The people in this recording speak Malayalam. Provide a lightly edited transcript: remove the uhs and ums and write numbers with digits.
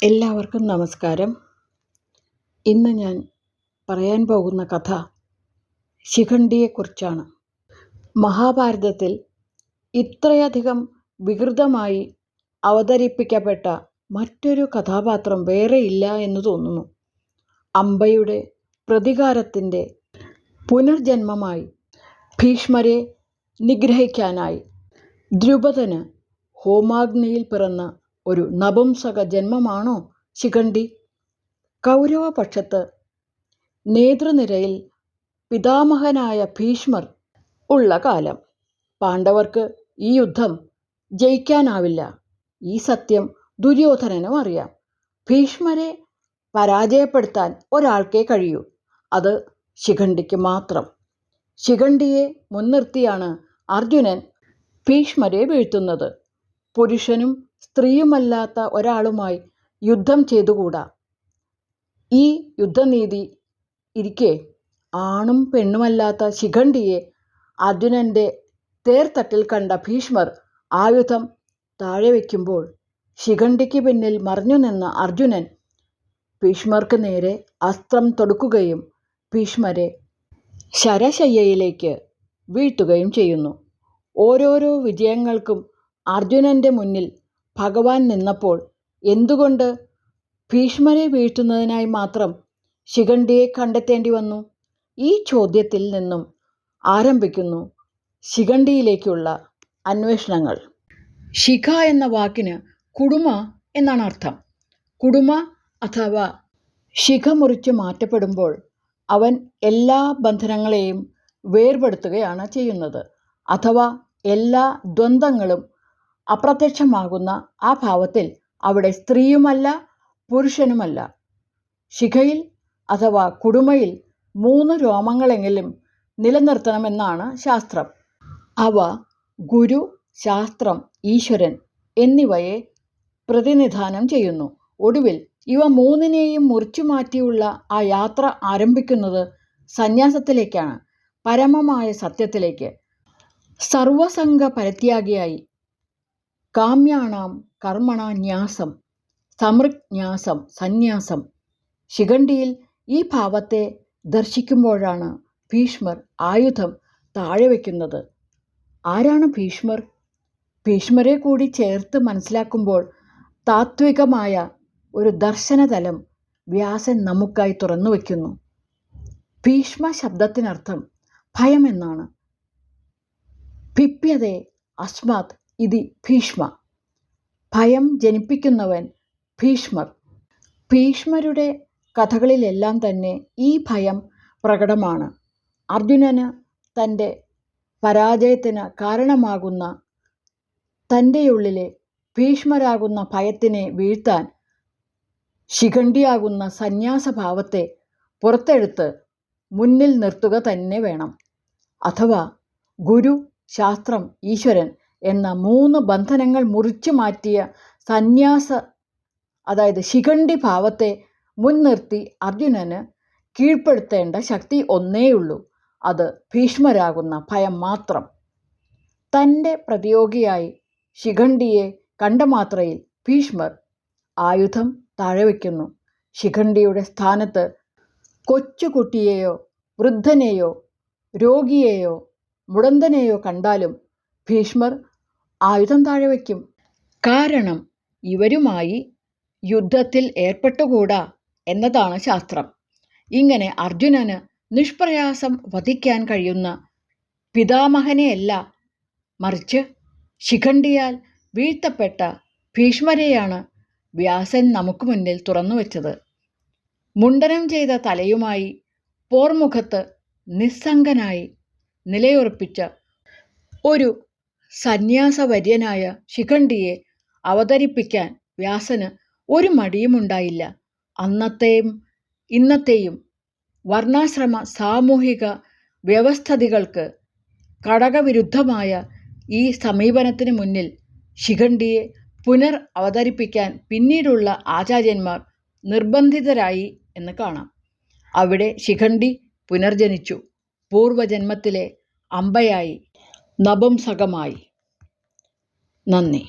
എല്ലാവർക്കും നമസ്കാരം. ഇന്ന് ഞാൻ പറയാൻ പോകുന്ന കഥ ശിഖണ്ഡിയെക്കുറിച്ചാണ്. മഹാഭാരതത്തിൽ ഇത്രയധികം വികൃതമായി അവതരിപ്പിക്കപ്പെട്ട മറ്റൊരു കഥാപാത്രം വേറെയില്ല എന്ന് തോന്നുന്നു. അംബയുടെ പ്രതികാരത്തിൻ്റെ പുനർജന്മമായി ഭീഷ്മരെ നിഗ്രഹിക്കാനായി ദ്രുപദന് ഹോമാഗ്നിയിൽ പിറന്ന ഒരു നപുംസക ജന്മമാണോ ശിഖണ്ഡി? കൗരവപക്ഷത്ത് നേതൃനിരയിൽ പിതാമഹനായ ഭീഷ്മർ ഉള്ള കാലം പാണ്ഡവർക്ക് ഈ യുദ്ധം ജയിക്കാനാവില്ല. ഈ സത്യം ദുര്യോധനനും അറിയാം. ഭീഷ്മരെ പരാജയപ്പെടുത്താൻ ഒരാൾക്കേ കഴിയൂ, അത് ശിഖണ്ഡിക്ക് മാത്രം. ശിഖണ്ഡിയെ മുൻനിർത്തിയാണ് അർജുനൻ ഭീഷ്മരെ വീഴ്ത്തുന്നത്. പുരുഷനും സ്ത്രീയുമല്ലാത്ത ഒരാളുമായി യുദ്ധം ചെയ്തുകൂടാ. ഈ യുദ്ധനീതി ഇരിക്കെ ആണും പെണ്ണുമല്ലാത്ത ശിഖണ്ഡിയെ അർജുനൻ്റെ തേർത്തട്ടിൽ കണ്ട ഭീഷ്മർ ആയുധം താഴെ വയ്ക്കുമ്പോൾ ശിഖണ്ഡിക്ക് പിന്നിൽ മറഞ്ഞു നിന്ന അർജുനൻ ഭീഷ്മർക്ക് നേരെ അസ്ത്രം തൊടുക്കുകയും ഭീഷ്മരെ ശരശയ്യയിലേക്ക് വീഴ്ത്തുകയും ചെയ്യുന്നു. ഓരോരോ വിജയങ്ങൾക്കും അർജുനൻ്റെ മുന്നിൽ ഭഗവാൻ നിന്നപ്പോൾ എന്തുകൊണ്ട് ഭീഷ്മരെ വീഴ്ത്തുന്നതിനായി മാത്രം ശിഖണ്ഡിയെ കണ്ടെത്തേണ്ടി വന്നു? ഈ ചോദ്യത്തിൽ നിന്നും ആരംഭിക്കുന്നു ശിഖണ്ഡിയിലേക്കുള്ള അന്വേഷണങ്ങൾ. ശിഖ എന്ന വാക്കിന് കുടുമ എന്നാണ് അർത്ഥം. കുടുമ അഥവാ ശിഖ മുറിച്ച് മാറ്റപ്പെടുമ്പോൾ അവൻ എല്ലാ ബന്ധനങ്ങളെയും വേർപെടുത്തുകയാണ് ചെയ്യുന്നത്. അഥവാ എല്ലാ ദ്വന്ദ്ങ്ങളും അപ്രത്യക്ഷമാകുന്ന ആ ഭാവത്തിൽ അവിടെ സ്ത്രീയുമല്ല പുരുഷനുമല്ല. ശിഖയിൽ അഥവാ കുടുമയിൽ 3 രോമങ്ങളെങ്കിലും നിലനിർത്തണമെന്നാണ് ശാസ്ത്രം. അവ ഗുരു, ശാസ്ത്രം, ഈശ്വരൻ എന്നിവയെ പ്രതിനിധാനം ചെയ്യുന്നു. ഒടുവിൽ ഇവ 3നെയും മുറിച്ചു മാറ്റിയുള്ള ആ യാത്ര ആരംഭിക്കുന്നത് സന്യാസത്തിലേക്കാണ്, പരമമായ സത്യത്തിലേക്ക്. സർവസംഗ പരിത്യാഗിയായി കാമ്യാണാം കർമ്മണ ന്യാസം സമൃഗ്ന്യാസം സന്യാസം. ശിഖണ്ഡിയിൽ ഈ ഭാവത്തെ ദർശിക്കുമ്പോഴാണ് ഭീഷ്മർ ആയുധം താഴെ വയ്ക്കുന്നത്. ആരാണ് ഭീഷ്മർ? ഭീഷ്മരെ കൂടി ചേർത്ത് മനസ്സിലാക്കുമ്പോൾ താത്വികമായ ഒരു ദർശനതലം വ്യാസൻ നമുക്കായി തുറന്നു വയ്ക്കുന്നു. ഭീഷ്മ ശബ്ദത്തിനർത്ഥം ഭയം എന്നാണ്. ഭിപ്യതേ അസ്മാത് ഇതി ഭീഷ്മ. ഭയം ജനിപ്പിക്കുന്നവൻ ഭീഷ്മർ. ഭീഷ്മരുടെ കഥകളിലെല്ലാം തന്നെ ഈ ഭയം പ്രകടമാണ്. അർജുനന് തൻ്റെ പരാജയത്തിന് കാരണമാകുന്ന തൻ്റെയുള്ളിലെ ഭീഷ്മരാകുന്ന ഭയത്തിനെ വീഴ്ത്താൻ ശിഖണ്ഡിയാകുന്ന സന്യാസഭാവത്തെ പുറത്തെടുത്ത് മുന്നിൽ നിർത്തുക തന്നെ വേണം. അഥവാ ഗുരു, ശാസ്ത്രം, ഈശ്വരൻ എന്ന 3 ബന്ധനങ്ങൾ മുറിച്ചു മാറ്റിയ സന്യാസ അതായത് ശിഖണ്ഡി ഭാവത്തെ മുൻനിർത്തി അർജുനന് കീഴ്പ്പെടുത്തേണ്ട ശക്തി ഒന്നേയുള്ളൂ, അത് ഭീഷ്മരാകുന്ന ഭയം മാത്രം. തൻ്റെ പ്രതിയോഗിയായി ശിഖണ്ഡിയെ കണ്ട മാത്രയിൽ ഭീഷ്മർ ആയുധം താഴെ വയ്ക്കുന്നു. ശിഖണ്ഡിയുടെ സ്ഥാനത്ത് കൊച്ചുകുട്ടിയെയോ വൃദ്ധനെയോ രോഗിയെയോ മുടന്തനെയോ കണ്ടാലും ഭീഷ്മർ ആയുധം താഴെ വയ്ക്കും. കാരണം ഇവരുമായി യുദ്ധത്തിൽ ഏർപ്പെട്ടുകൂടാ എന്നതാണ് ശാസ്ത്രം. ഇങ്ങനെ അർജുനന് നിഷ്പ്രയാസം വധിക്കാൻ കഴിയുന്ന പിതാമഹനെയല്ല, മറിച്ച് ശിഖണ്ഡിയാൽ വീഴ്ത്തപ്പെട്ട ഭീഷ്മരെയാണ് വ്യാസൻ നമുക്ക് മുന്നിൽ തുറന്നു വച്ചത്. മുണ്ഡനം ചെയ്ത തലയുമായി പോർമുഖത്ത് നിസ്സംഗനായി നിലയുറപ്പിച്ച ഒരു സന്യാസവര്യനായ ശിഖണ്ഡിയെ അവതരിപ്പിക്കാൻ വ്യാസന് ഒരു മടിയുമുണ്ടായില്ല. അന്നത്തെയും ഇന്നത്തെയും വർണ്ണാശ്രമ സാമൂഹിക വ്യവസ്ഥിതികൾക്ക് ഘടകവിരുദ്ധമായ ഈ സമീപനത്തിന് മുന്നിൽ ശിഖണ്ഡിയെ പുനർ അവതരിപ്പിക്കാൻ പിന്നീടുള്ള ആചാര്യന്മാർ നിർബന്ധിതരായി എന്ന് കാണാം. അവിടെ ശിഖണ്ഡി പുനർജനിച്ചു, പൂർവജന്മത്തിലെ അംബയായി, നപുംസകമായി. നന്ദി.